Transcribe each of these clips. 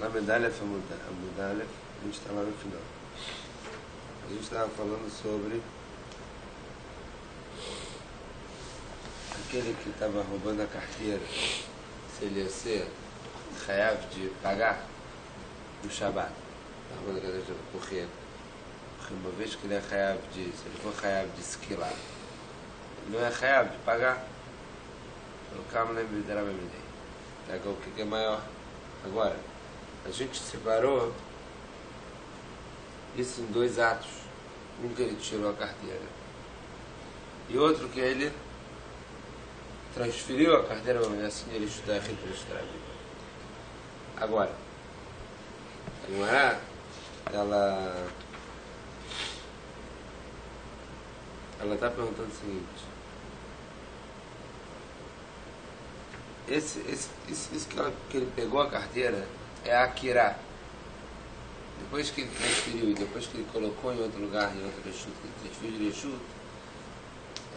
Lamedalef Amudalef, a gente está lá no final. A gente estava falando sobre aquele que estava roubando a carteira, se ele ia ser Hayav de pagar no Shabbat. Roubando a carteira porque uma vez que ele é Hayav de, se ele for Hayav de esquilar, ele não é Hayav de pagar. O Kama nem me dará bem. O que é maior? Agora, a gente separou isso em dois atos. Um que ele tirou a carteira e outro que ele transferiu a carteira, vamos dizer assim, ele estudar aqui para estudar. Agora, a Gemara, ela está perguntando o seguinte: isso que ele pegou a carteira é a Akira. Depois que ele transferiu e depois que ele colocou em outro lugar, em outro Reshut, que ele transferiu de Reshut,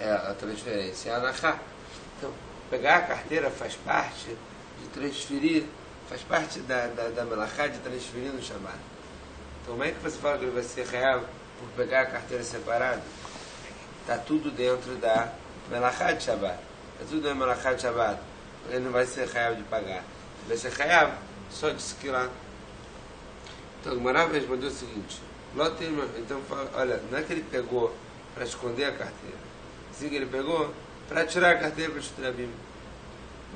é a transferência, é a Anachá. Então, pegar a carteira faz parte de transferir, faz parte da Melachá de transferir no Shabbat. Então, como é que você fala que ele vai ser real por pegar a carteira separada? Está tudo dentro da Melachá de Shabbat. Está tudo dentro da Melachá de Shabbat. Ele não vai ser real de pagar. Ele vai ser real só de esquilar. Então, o Gemara respondeu o seguinte: então, olha, não é que ele pegou para esconder a carteira, sim que ele pegou para tirar a carteira para estudar a Bíblia.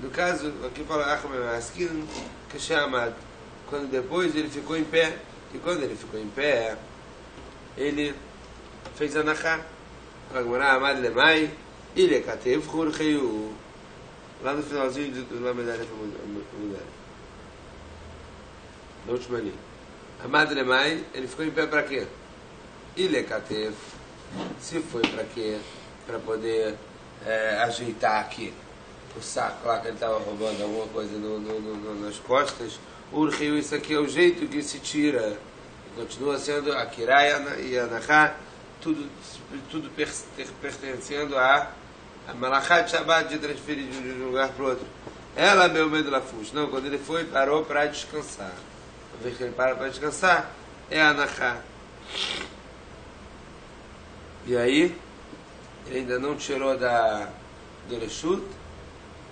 No caso, aqui fala Achmem que chamado, quando depois ele ficou em pé, e quando ele ficou em pé, ele fez a Anachá. A Gemara Amad Lemai, ele Katev Churcheiu. Lá no finalzinho do Lamedalef Amudalef, na última linha. Amad Lemai, ele ficou em pé para quê? Ele Katev. Se foi para quê? Para poder ajeitar aqui o saco lá que ele estava roubando alguma coisa nas costas. Urcheiu, isso aqui é o jeito que se tira. Continua sendo a Kiraya e a Anachá, tudo pertencendo a Malachá de Shabbat, de transferir de um lugar para o outro. Ela, meu medo lá fuge. Não, quando ele foi, parou para descansar. Uma vez que ele para descansar, é a Anachá. E aí, ele ainda não tirou do Reshut.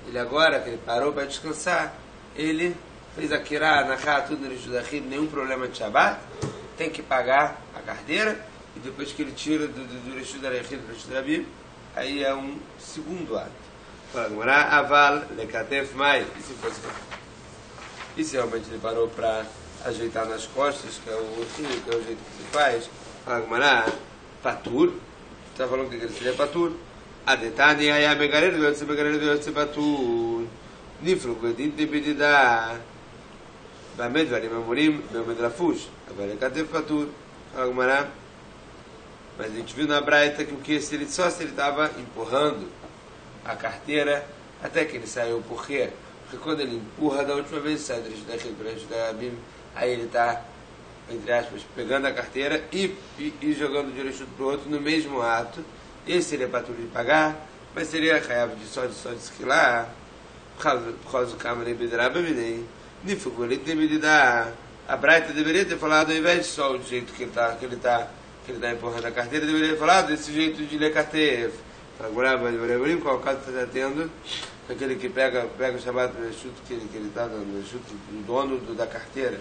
Ele agora, que ele parou para descansar, ele fez a Kirá, Anachá, tudo no Reshut daqui, nenhum problema de Shabbat. Tem que pagar a carteira. E depois que ele tira do Reshut da Rechid para o Reshut da Bíblia, aí é um segundo ato. Fala, Gemara, Aval, Lekatef Mai. E se realmente ele parou para ajeitar nas costas, que é o jeito que se faz, fala, Gemara, Patur. Está falando que ele seria Patur. Adetani, aí a Megareiro, deve ser Patur. Nifro, Godin, Tebedida. Bamed, Varim, Amorim, Bamed, Lafush. Agora, Lekatef Patur. Fala, Gemara. Mas a gente viu na Braita que o que? Se ele estava empurrando a carteira até que ele saiu. Por quê? Porque quando ele empurra, da última vez sai da Bíblia, aí ele está, entre aspas, pegando a carteira e jogando de um Reshut para o outro no mesmo ato. Esse seria para tudo de pagar, mas seria Hayav de só de esquilar, por causa do Kama nem Bedará Beminei. Nifugulit nem Bedidá. A Braita deveria ter falado, ao invés de só o jeito que ele está empurrando a carteira, deveria falar desse jeito de ler carteira. Agora, qual caso está tendo? Aquele que pega o Shabbat no Reshut, que ele está no Reshut, o dono da carteira.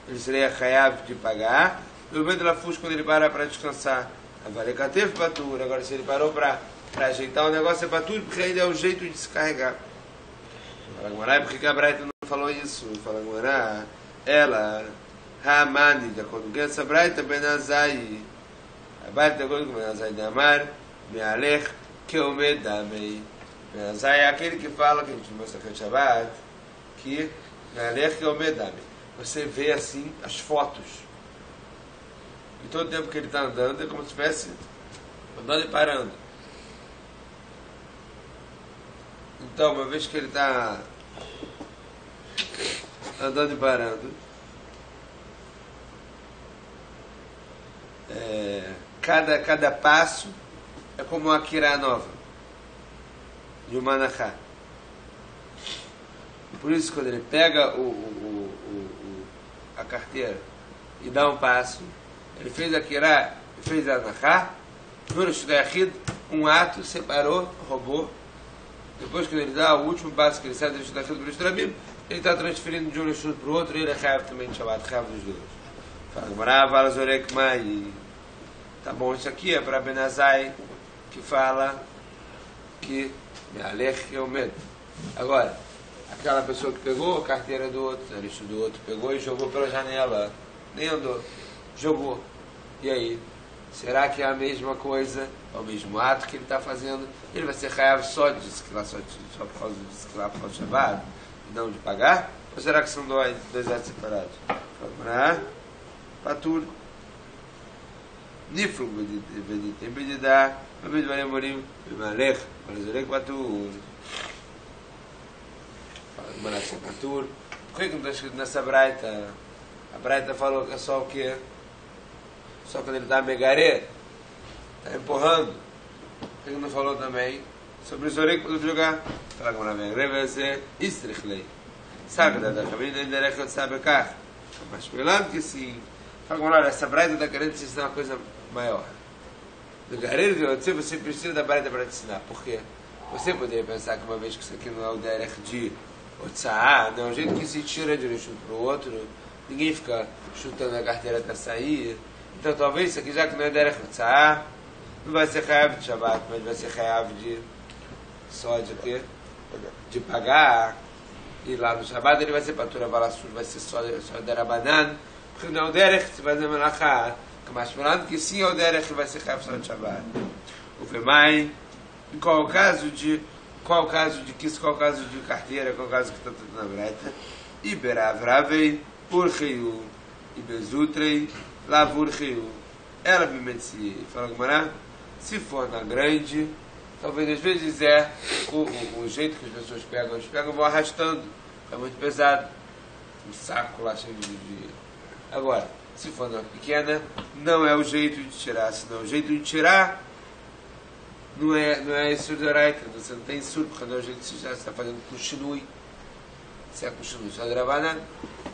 Ele seria Hayav de pagar. No momento da Fush, quando ele para descansar, agora se ele parou para ajeitar o negócio, é Patur, porque ainda é o jeito de se carregar. Fala Gemara, por que a Braita não falou isso? Fala Gemara, ela Hamani, de acordo com essa Braita, Benazai. A Braita, de acordo com Benazai de Amar, Mealech, Keomedamei. Benazai é aquele que fala, que a gente mostra aqui no Shabbat, que Mealech, Keomedamei. Você vê assim as fotos. E todo o tempo que ele está andando é como se estivesse andando e parando. Então, uma vez que ele está andando e parando, cada passo é como uma Kirá nova de uma Anachá. Por isso, quando ele pega a carteira e dá um passo, ele fez a Kirá, fez a Anachá, no Reshut HaYachid, um ato, separou, roubou. Depois, quando ele dá o último passo, que ele sai do Reshut HaYachid para o Reshut Rabim, ele está transferindo de um Reshut para o outro, e ele é Chayav também de Shabbat, Chayav dos dois. Fala, Gemara, Vala Zorek Mai. Tá bom, isso aqui é para Ben Azai, que fala que Me'alech Yomed. Agora, aquela pessoa que pegou a carteira do outro, o Reshut do outro, pegou e jogou pela janela, nem andou, jogou. E aí? Será que é a mesma coisa, é o mesmo ato que ele está fazendo? Ele vai ser Chayav só de Ziklah, só por causa de Ziklah, por causa do Shabbat, e não de pagar? Ou será que são dois atos separados? Fala, Patur. Niflug Beditem Bedidá, Bedivarem Morim, Bimalech, Balazorek Patur. Fala, Patur. Por que não está escrito nessa Braita? A Braita falou que é só o quê? Só quando ele está megaré, está empurrando. Por que não falou também sobre o Zorek para jogar? Fala como na megaré vai ser Istrichlei. Sabe da caminho da Inderech Yotzabekach. Mas pelando que sim. Fala como essa Braita está querendo te ensinar uma coisa maior. No Gareiro de Yotze você precisa da Braita para te ensinar. Por quê? Você poderia pensar que uma vez que isso aqui não é o Derech de Otsaá, não é o jeito que se tira de um chute para o outro, ninguém fica chutando a carteira até sair. Então talvez isso aqui, já que não é Derech Otsaá, não vai ser Chayav de Shabbat, mas vai ser Chayav de só de quê? De pagar. E lá no Shabbat ele vai ser Patura Balassur, vai ser só Derabanan, porque não é o Derech, você vai dizer Melachá. Mas falando que sim é o Derech, vai ser Chayav só de Shabbat. O Femai, em qual o caso de carteira, qual o caso que está tudo na Breta? Iberavravei, Urcheiu, Ibezutrei, Lavurcheiu. Ela me metia. Fala Gemara, se for na grande, talvez às vezes é o jeito que as pessoas pegam, eles pegam e vão arrastando. É muito pesado. Um saco lá cheio de dia. Agora, se for na pequena, não é o jeito de tirar, senão o jeito de tirar não é isso de Oraita, você não tem surdo, porque não é o jeito que você está fazendo continue. Se é continue, só de Rabanan,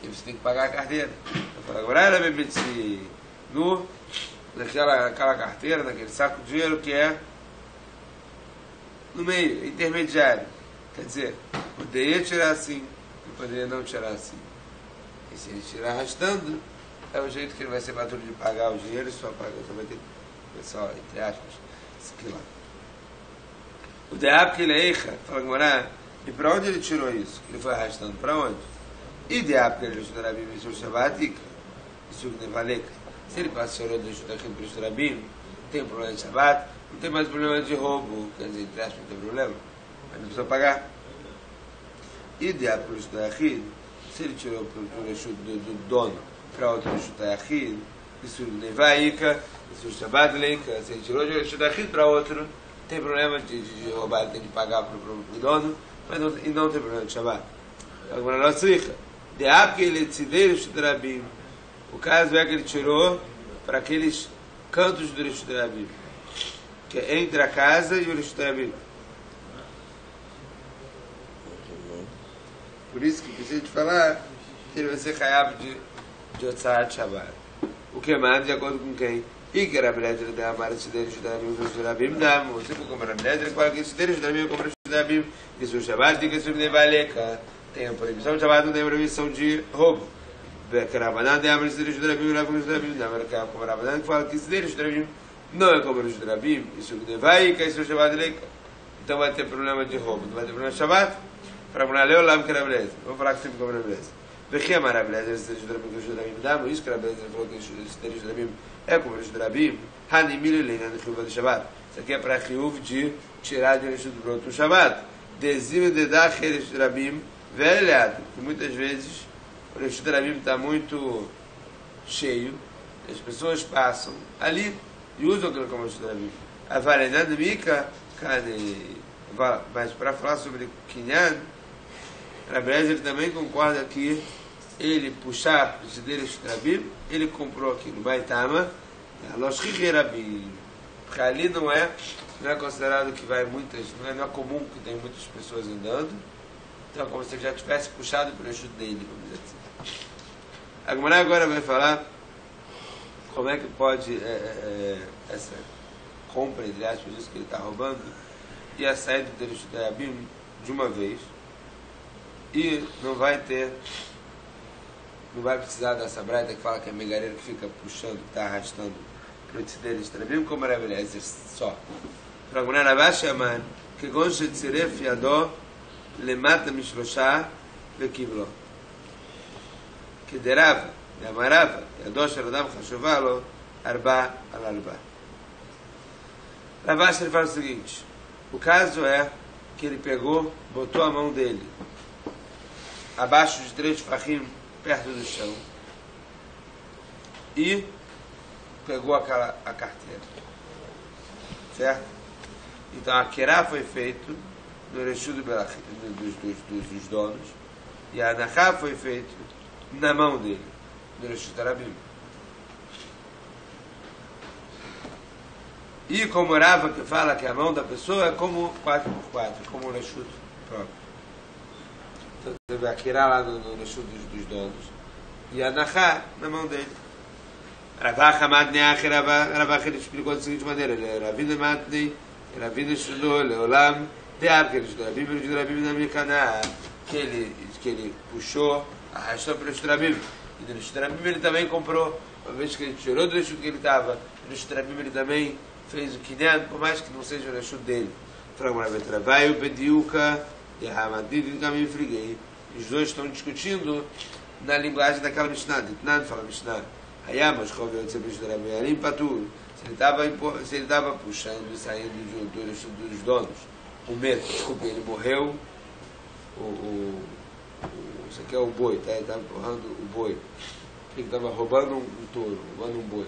e você tem que pagar a carteira. Eu falo, agora ela me meti naquela carteira, naquele saco de dinheiro que é no meio, intermediário. Quer dizer, poderia tirar assim, e poderia não tirar assim. E se ele tirar arrastando, é o jeito que ele vai ser maduro de pagar o dinheiro, só vai ter, só, entre aspas, isso aqui lá. O Deab que ele eixa, fala Gemara, e para onde ele tirou isso? Ele foi arrastando para onde? E Deab que ele estudou Rabim e Sur Shabbatik, Sur Nevalek. Se ele passou do Shutachim para o Rabim, tem problema de Shabbat, não tem mais problema de roubo, quer dizer, entre aspas, não tem problema, mas não precisa pagar. E Deab para o Shutachim, se ele tirou do dono para outro Shutachim, Sur Nevaika, Sur Shabbatleka, se ele tirou do Shutachim para outro, tem problema de roubar, tem que pagar para o dono, mas não tem problema de Shabbat. Agora, não se liga. De que ele decidiu Rabim. O caso é que ele tirou para aqueles cantos do Reshut Rabim, que é entre a casa e o Reshut Rabim. Por isso que precisa de falar que ele vai ser Chayav de Otsaat Shabbat. O que mais, de acordo com quem? E que era Rabbi da Amara Sider Shudabim, Shudabim Damo. Se for como Rabbi Lezer, qual que Sider Shudabim, como Shudabim, que sur Shabbat, que sur Nevaleka. Tem a proibição de Shabbat, não tem a proibição de roubo. Que Rabanan de Amara Sider Shudabim, Rabu Shudabim, da Amara como Rabanan, que fala que Sider Shudabim não é como Shudabim, e sur Nevaleka, e sur Shabbat Leka. Então vai ter problema de roubo, não vai ter problema de Shabbat. Para Munaleu, lá que Rabbi Lezer. Vamos falar que sempre como Rabbi Lezer. Vekhi Amar Rabbi Lezer, Sider Shudabim, que Shudabim Damo. Isso que Rabbi Lezer falou que Sider Shudabim é como o Reshut Rabim, Hanimil Leina no Chiyuv do Shabbat. Isso aqui é para Chiyuv de tirar de Reshut do outro Shabbat. Dezim de dar Reshut Rabim, velhado. Porque muitas vezes o Reshut Rabim está muito cheio, as pessoas passam ali e usam aquilo como Reshut Rabim. A Varenad Mika, mas para falar sobre Kinyan, Rabbi Lezer também concorda que ele puxar o Sider Rabim, ele comprou aqui no Baitama, porque ali não é considerado que vai muitas, não é comum que tem muitas pessoas andando, Então, como se já tivesse puxado pelo Reshut dele, vamos dizer assim. A Gemara agora vai falar como é que pode essa compra, entre aspas, disso que ele está roubando, e a saída do Reshut Rabim de uma vez, e não vai precisar dessa braita que fala que é megareiro que fica puxando, que está arrastando para o Tzidei de Rabim, como era beleza, só. Para a Gemara abaixo, Aman, que goncha tziref yadó למטה משלושה וקיבלו. כדרבה, ואמרבה, ידו של אדם חשובה לו, 4 על 4. Ravash ele fala o seguinte: o caso é que ele pegou, botou a mão dele abaixo de 3 fachim, perto do chão, e pegou a carteira, certo? Então a Kerá foi feito no Reshut dos donos, e a Anachá foi feito na mão dele, no Reshut Rabim. E como Rava que fala que a mão da pessoa é como 4x4, como o Reshut próprio. Então você vai Akirá lá no Reshut dos donos, e a Anachá na mão dele. Ravacha Matneach, Ravacha ele explicou da seguinte maneira: Ravina Matnei, Ravina Shulo, Leolam, de árvores do Rabim, do Rabim na Mikaná, que ele puxou, arrastou para o Rabim. E do Rabim ele também comprou, uma vez que ele tirou do Reshut que ele estava, do Rabim ele também fez o Kinyan, por mais que não seja o Reshut dele. Vai o Bediuka e a Hamadid e o caminho friguei. Os dois estão discutindo na linguagem daquela Mishnah. Ditnan fala Mishnah. Hayamos, Choveu de Sebis do Rabim, Alim Patur. Se ele estava puxando e saindo dos donos, o medo, desculpa, ele morreu, isso aqui é o boi, tá? Ele estava empurrando o boi, ele estava roubando um touro, roubando um boi,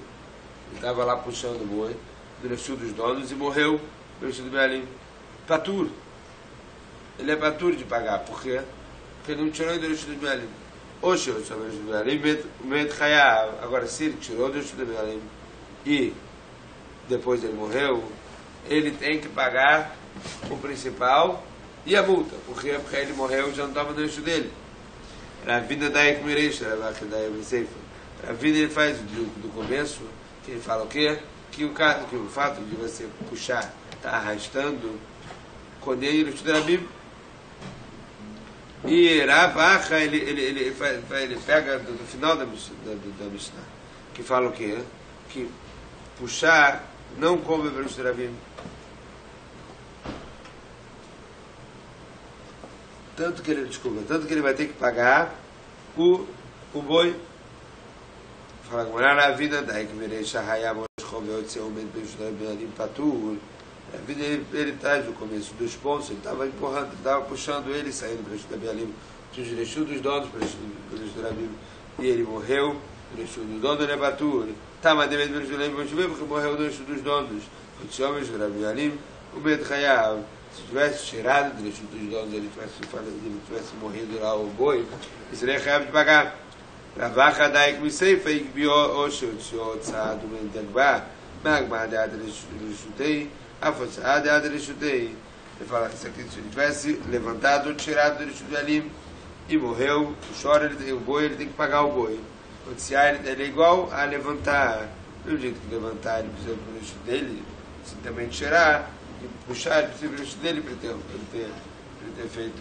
ele estava lá puxando o boi, do Reshut dos donos, e morreu, do Reshut do Bealim, patur, ele é patur de pagar, por quê? Porque ele não tirou do Reshut do Bealim, hoje eu chamo do Reshut do Bealim, met Chayav, agora se ele tirou do Reshut do Bealim, e depois ele morreu, ele tem que pagar o principal e a multa, porque ele morreu e já não estava no eixo dele. Ravina Daik Miresh, Ravina ele faz do começo, que ele fala o quê? Que o fato de você puxar, está arrastando, quando ele estuda a Bíblia. E Ravacha ele pega do final da Mishnah, que fala o quê? Que puxar não come para estudar a Bíblia. Tanto que ele vai ter que pagar o boi. Fala com a vida daí que virei Shahayam Choveu de ser um meio de Patur. A vida ele traz no começo dos pontos, ele estava empurrando, estava puxando ele, saindo para o Reshut Bealim, dos Reshut dos donos para o Reshut Rabim, e ele morreu, o Reshut dos donos ele é Patur. Tá, mas deve ver porque morreu no Reshut dos donos. O Tchom Reshut Rabim, o meio de Chayav. Se tivesse tirado do Reshut dos donos, ele tivesse morrido lá o boi, ele seria capaz de pagar. Ravacha Daik Miseifa Igbió Osho Tshio Tzad Umendagba Magma Dead Reshutei Afotzad Dead Reshutei. Ele fala que se ele tivesse levantado, tirado do Reshut Bealim e morreu, o boi ele tem que pagar o boi. O Tziar ele é igual a levantar. No jeito que levantar, ele precisa do Reshut dele, se também tirar e puxar, ele precisa do Reshut dele para ter feito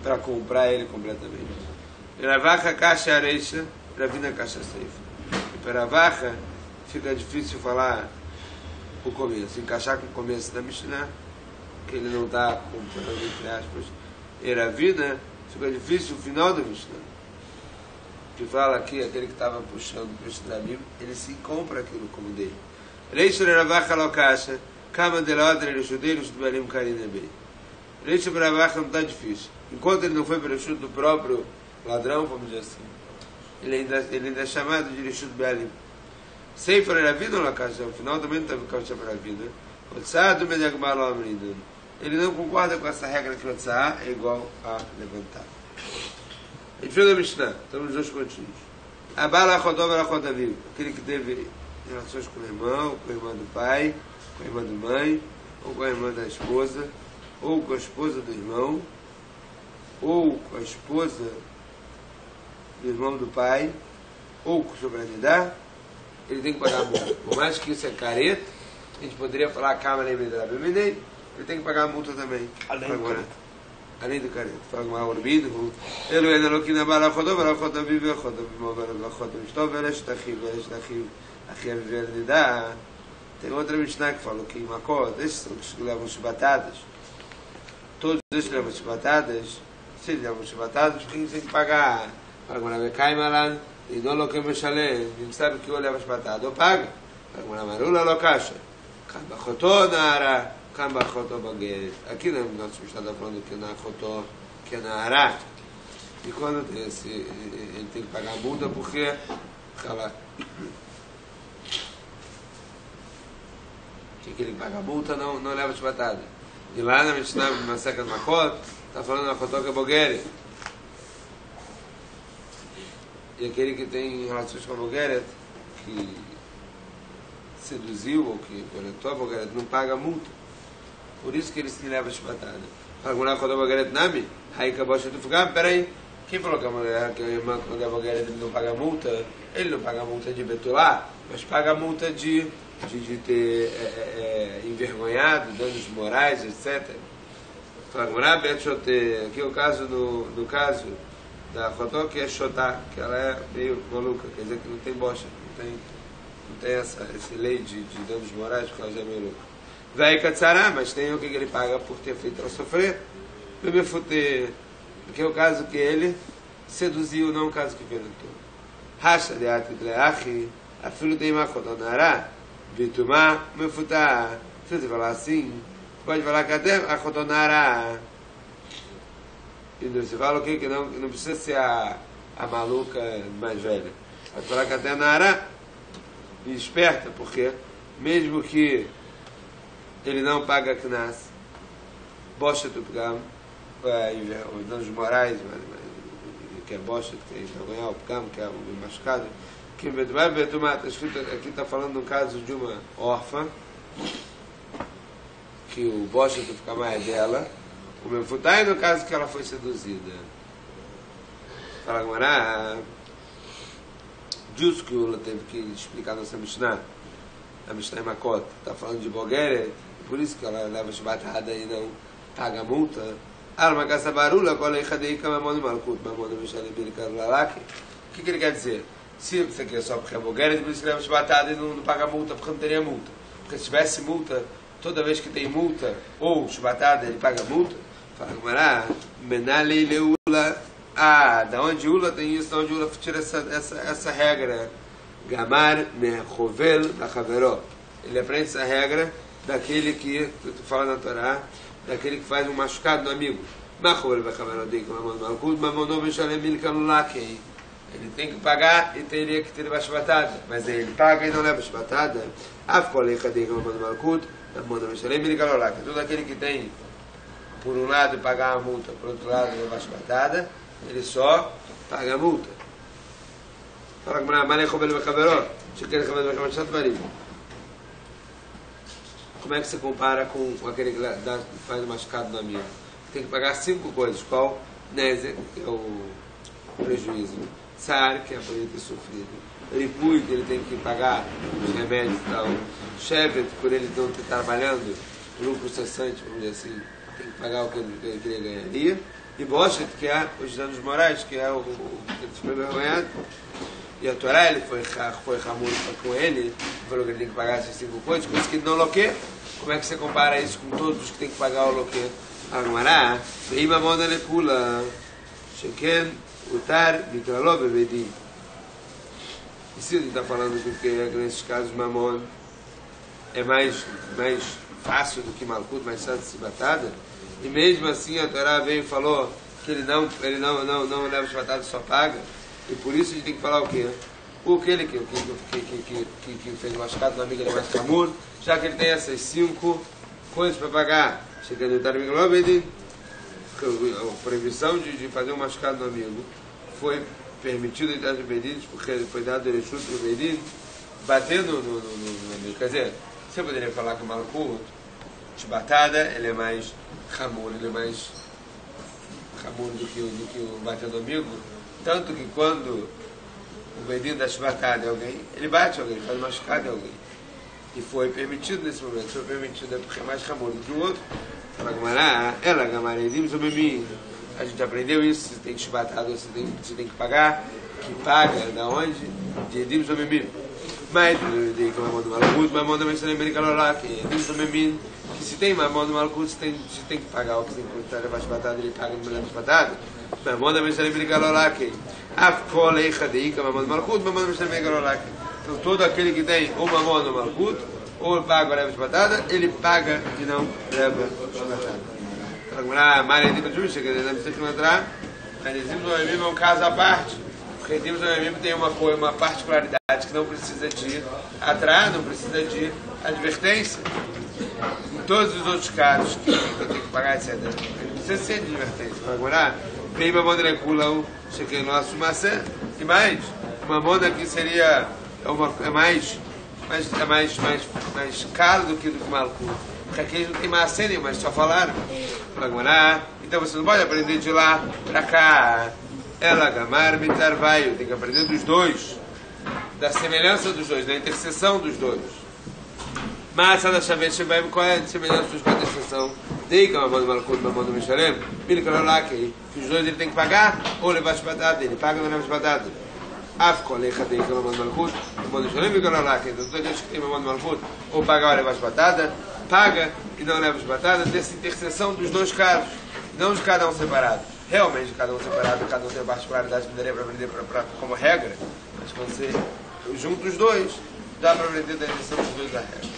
para comprar ele completamente. Ravacha Kasha Areisha, Ravina Kasha Seifa. E para Ravacha fica difícil falar o começo, encaixar com o começo da Mishnah, que ele não está comprando, entre aspas. E Ravina fica difícil o final da Mishnah, que fala que aquele que estava puxando para o Shidramim, ele se compra aquilo como dele. Reisha Ravacha Lokasha, Kama Deladre Reshudei Reshudbarim Karinebei. Reisha Ravacha não está difícil. Enquanto ele não foi para o Reshut do próprio ladrão, vamos dizer assim, ele ainda é chamado de Reshut Bealim. Sefer Ravina ou Lakasha, no final também está Lakasha para Ravina. O Tzah do Medagmar lo Amridan. Ele não concorda com essa regra que o Tzah é igual a levantar. A gente fez a Mishnah, estamos nos dois continhos. Abala Chodov Aviv, aquele que teve relações com o irmão do pai, com a irmã da mãe, ou com a irmã da esposa, ou com a esposa do irmão, ou com a esposa do irmão do pai, ou com o sobranidar, ele tem que pagar a multa. Por mais que isso é careta, a gente poderia falar Câmara ele tem que pagar a multa também. Além do careta. Fala com a Orbido, ele ainda não quina barachodó, barachodó vive, barachodó estou vendo esta aqui a verdade. Tem outra Mishnah que falou que Makot, esses são os que levam chibatadas. Todos esses levam chibatadas. Se eles levam chibatadas, porque eles têm que pagar. Fala com a Bekaimalan, e não lo que me chalé, nem sabe que eu levo chibatadas, ou paga. Fala com a Marula, lo caixa. Kambachotó na ara, Kambachotó baguete. Aqui no nosso Mishnah está falando que na Chotó, que é na ara. E quando ele tem que pagar a multa, porque ela que ele paga a multa, não leva chibatada. E lá na Mishnah, na Seca do Makot, está falando na Chotó que é bogueret. E aquele que tem relações com a bogueret, que seduziu ou que violentou a bogueret, não paga a multa. Por isso que ele se leva chibatada. Agora quando a bogueret nami, aí acabou de ficar, peraí. Quem falou que a mulher, que a irmã, quando a bogueret ele não paga a multa? Ele não paga a multa de betulá, mas paga a multa de ter envergonhado, danos morais, etc. Aqui é o caso, no caso da Chotó, que é Xotá, que ela é meio maluca, quer dizer que não tem bocha, não tem essa lei de danos morais, porque ela já é meio louca. Vai Katsará, mas tem o que ele paga por ter feito ela sofrer. Bebê Futer, que é o caso que ele seduziu, não o caso que violentou. Racha de Atitleachi, a filho de Imachotonará, Vitumá, Mefutá. Se você falar assim, pode falar que até a Chotonará. E você fala o que não precisa ser a maluca mais velha. Pode falar que até a Nará, e esperta, porque mesmo que ele não paga Knas, bocha do Pgam, os danos morais, que é bocha, que tem que envergonhar o Pgam, que é o machucado, que vai ver, está escrito aqui, está falando no caso de uma órfã, que o bocha do Pgam é dela, o meu futai no caso que ela foi seduzida. Fala agora, justo que o teve que explicar nossa Mishnah, a Mishnah Makot, está falando de bogueret, por isso que ela leva chibatada e não paga a multa. Alma caça barulha, qual é a mamona malkut, mamona mexale bilicarulalaki. O que ele quer dizer? Se você quer só porque é bogueret, por isso que leva chibatada e não paga a multa, porque não teria multa. Porque se tivesse multa, toda vez que tem multa ou chibatada, ele paga multa. Fala Gumará, menale leula. Da onde Ula tem isso, da onde Ula tira essa regra. Gamar mechovel lachaveró. Ele aprende essa regra daquele que tu fala na Torá, daquele que faz um machucado no amigo. Ele tem que pagar e teria que ter uma chibatada, mas ele paga e não leva chibatada. Todo aquele que tem, por um lado, pagar a multa, por outro lado, levar chibatada, ele só paga a multa. Fala como é que você compara com aquele que faz o machucado no amigo? Tem que pagar 5 coisas. Qual? Nezek, que é o prejuízo. Tsar, que é por ele ter sofrido. Ripui, que ele tem que pagar os remédios e tal. Shevet, por ele não estar trabalhando, lucro cessante, vamos dizer assim, tem que pagar o que ele ganharia. E Boshet, que é os danos morais, que é o que ele foi envergonhado. E a Torá, ele foi Hamur com ele, falou que ele tem que pagar essas 5 coisas, coisas que ele não loquê. Como é que você compara isso com todos os que tem que pagar o loquê? Agmará, Beima Mona Lekula, Sheken, Utar, Mikraló, Bebedim. E se ele está falando que nesses casos Mamon é mais fácil do que Malkut, mais fácil de se batada, e mesmo assim a Torá veio e falou que ele não leva chibatada, só paga. E por isso a gente tem que falar o quê? Aquele que fez o machucado no amigo, ele é mais camur, já que ele tem essas 5 coisas para pagar. Chegando em Tarmiglobedin, a proibição de fazer um machucado no amigo foi permitido em Tarmiglobedin, porque ele foi dado Erechut no Bedin, batendo no amigo. Quer dizer, Você poderia falar que o Malkut, Shbatada, ele é mais Hamur, ele é mais Hamur do que o bate ao domingo, tanto que quando o Bedin da Shbatada é alguém, ele bate alguém, faz machucado em alguém. E foi permitido nesse momento, foi permitido porque é mais Hamur do que o outro. Fala Gamará, ela Gamará, a gente aprendeu isso, você tem que Shbatada, você tem que pagar, que paga, da onde? De Edim Zomemim. Mas eu digo que Mamon do Malkut, Mamon da Mensana Americana lá, que Edim Zomemim, que se tem Mamon do Malkut, você tem que pagar o que você tem que levar Shbatada, ele paga no melhor Shbatada. Mamon da Mensana Americana lá, que Afkoleicha Deika, Mamon do Malkut, Mamon da Mensana Americana lá, então todo aquele que tem ou Mamon do Malkut, ou paga ou leva Shbatada, ele paga e não leva Shbatada. Agora, Maria de Justa, que não precisa entrar, mas Edim Zomemim é um caso à parte. Porque Edim Zomemim tem uma particularidade que não precisa de atrair, não precisa de advertência. Em todos os outros casos que eu tenho que pagar, etc., ele precisa ser de advertência. Agora, bem uma moda reculam, cheguei no nosso maçã, e mais, uma moda que seria mais caro do que Malkut. Porque aqui não tem maçã nenhuma, mas só falaram. Agora, então você não pode aprender de lá para cá. Ela Gamar Mitarvaio, tem que aprender dos dois, da semelhança dos dois, da interseção dos dois. Mas a Shavet vai qual é a semelhança dos dois da interseção? Dei que a mamãe do Malkut, mamãe do Mishalem, que os dois ele tem que pagar ou levar Shbatada, ele paga ou não leva Shbatada. Afkolecha dei que a mamãe do Malkut, mamãe do Mishalem, então todos aqueles que tem mamãe do Malkut, ou pagar ou levar Shbatada, paga e não leva Shbatada, dessa interseção dos dois casos, não de cada um separado. Realmente, cada um separado, cada um tem a particularidade que daria para aprender como regra, mas quando você junta os dois, dá para aprender da lição dos dois da regra.